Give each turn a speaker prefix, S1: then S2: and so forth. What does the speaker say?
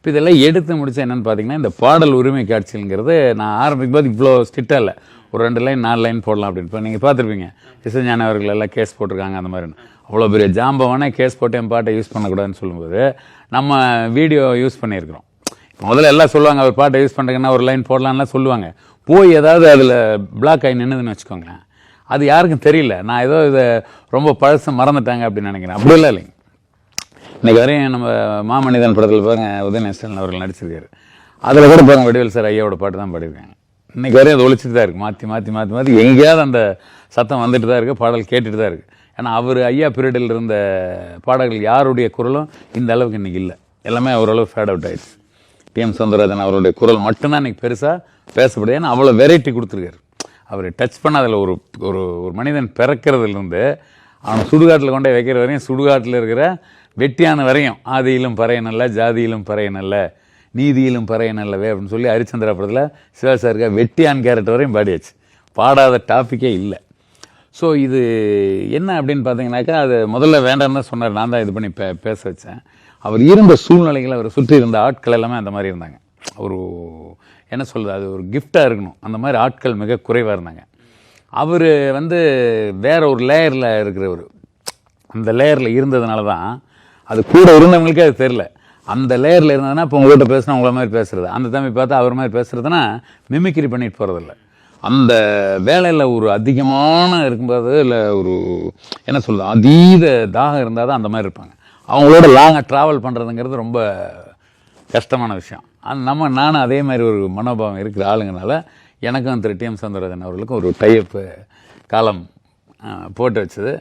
S1: இப்போ இதெல்லாம் எடுத்து முடிச்சா என்னென்னு பார்த்தீங்கன்னா, இந்த பாடல் உரிமை காட்சிங்கிறது நான் ஆரம்பிக்கும் போது இவ்வளோ ஸ்ட்ரிக்டாக இல்லை. ஒரு 2 லைன் 4 லைன் போடலாம் அப்படின்னு. இப்போ நீங்கள் பார்த்துருப்பீங்க, இசைஞானி அவர்கள் எல்லாம் கேஸ் போட்டிருக்காங்க அந்த மாதிரி. அவ்வளோ பெரிய ஜாம்பவானே கேஸ் போட்டு என் பாட்டை யூஸ் பண்ணக்கூடாதுன்னு சொல்லும்போது நம்ம வீடியோ யூஸ் பண்ணியிருக்கிறோம். முதல்ல எல்லாம் சொல்லுவாங்க, அவர் பாட்டை யூஸ் பண்ணுறீங்கன்னா ஒரு லைன் போடலான்லாம் சொல்லுவாங்க. போய் ஏதாவது அதில் பிளாக் ஆகி நின்றுதுன்னு வச்சுக்கோங்களேன், அது யாருக்கும் தெரியல. நான் ஏதோ இதை ரொம்ப பழசு மறந்துட்டாங்க அப்படின்னு நினைக்கிறேன். அப்படிலாம் இல்லைங்க. இன்றைக்கி வரையும் நம்ம மாமனிதன் படத்தில் பாருங்க, உதயநேசன் அவர்கள் நடிச்சிருக்காரு. அதில் கூட பாருங்க, வடிவேல் சார் ஐயாவோட பாட்டு தான் பாடியிருக்காங்க. இன்றைக்கி வரையும் அது ஒழிச்சிட்டு தான் இருக்குது. மாற்றி மாற்றி மாற்றி மாற்றி எங்கேயாவது அந்த சத்தம் வந்துட்டு தான் இருக்குது, பாடல் கேட்டுட்டு தான் இருக்குது. ஏன்னா அவர் ஐயா பீரியடில் இருந்த பாடல்கள் யாருடைய குரலும் இந்த அளவுக்கு இன்றைக்கி இல்லை. எல்லாமே ஓரளவு ஃபேட் அவுட் ஆகிடுச்சு. டிஎம் சௌந்தரராஜன் அவருடைய குரல் மட்டும்தான் இன்றைக்கி பெருசாக பேசப்படுது. ஏன்னா அவ்வளோ வெரைட்டி கொடுத்துருக்காரு. அவர் டச் பண்ண அதில் ஒரு ஒரு ஒரு மனிதன் பிறக்கிறதுலேருந்து அவனை சுடுகாட்டில் கொண்டே வைக்கிற வரையும், சுடுகாட்டில் இருக்கிற வெட்டியான வரையும், ஆதியிலும் பறையனல்ல, ஜாதியிலும் பறையனல்ல, நீதியிலும் பறையனல்லவே அப்படின்னு சொல்லி ஹரிச்சந்திரா படத்தில் சிவசாருக்கா வெட்டியான் கேரக்டர் வரையும் பாடியாச்சு. பாடாத டாப்பிக்கே இல்லை. ஸோ இது என்ன அப்படின்னு பார்த்தீங்கன்னாக்கா, அது முதல்ல வேண்டாம்னு தான் சொன்னார். நான் தான் இது பண்ணி பேச வச்சேன். அவர் இருந்த சூழ்நிலைகள், அவரை சுற்றி இருந்த ஆட்கள் எல்லாமே அந்த மாதிரி இருந்தாங்க. ஒரு என்ன சொல்கிறது, அது ஒரு கிஃப்டாக இருக்கணும். அந்த மாதிரி ஆட்கள் மிக குறைவாக இருந்தாங்க. அவர் வேற ஒரு லேயரில் இருக்கிறவர். அந்த லேயரில் இருந்ததுனால தான் அது கூட இருந்தவங்களுக்கே அது தெரில. அந்த லேயரில் இருந்ததுன்னா இப்போ உங்கள்கிட்ட பேசுனா உங்களை மாதிரி பேசுகிறது, அந்த தம்பி பார்த்தா அவர் மாதிரி பேசுகிறதுனா மிமிக்ரி பண்ணிட்டு போகிறதில்ல. அந்த வேலையில் ஒரு அதிகமான இருக்கும்போது, இல்லை ஒரு என்ன சொல்கிறது, அதீத தாகம் இருந்தால் தான் அந்த மாதிரி இருப்பாங்க. அவங்களோட லாங்காக ட்ராவல் பண்ணுறதுங்கிறது ரொம்ப கஷ்டமான விஷயம். நானும் அதே மாதிரி ஒரு மனோபாவம் இருக்கிற ஆளுங்கனால எனக்கும் திரு டிஎம் சௌந்தரராஜன் அவர்களுக்கும் ஒரு டைப் காலம் போட்டு வச்சது.